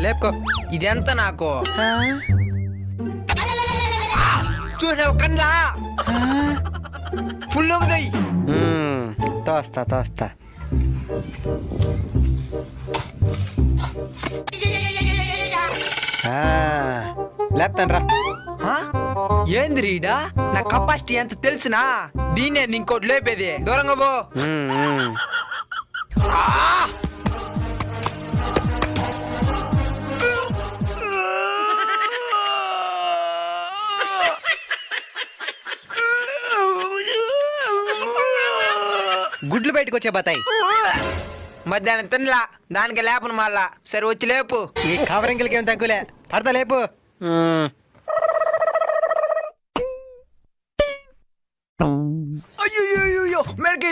లేపుకో. ఇదెంత నాకు ఆ, చూసావు కన్లా ఫుల్ దొయ్యి. తోస్తా లేపుతాను రా. ఏంది రీడా నా కెపాసిటీ ఎంత తెలుసునా? దీన్నే ఇంకోటి లేపేది. దూరంగా పో. ఆ! గుడ్లు బయటకు వచ్చే బతాయి. మధ్యాహ్నం తినలా, దానికి లేపను మళ్ళా. సరే వచ్చి లేపు. ఈ కవరింకలకి ఏం తక్కువలే, పడతా లేపు. అయ్యో మెడకే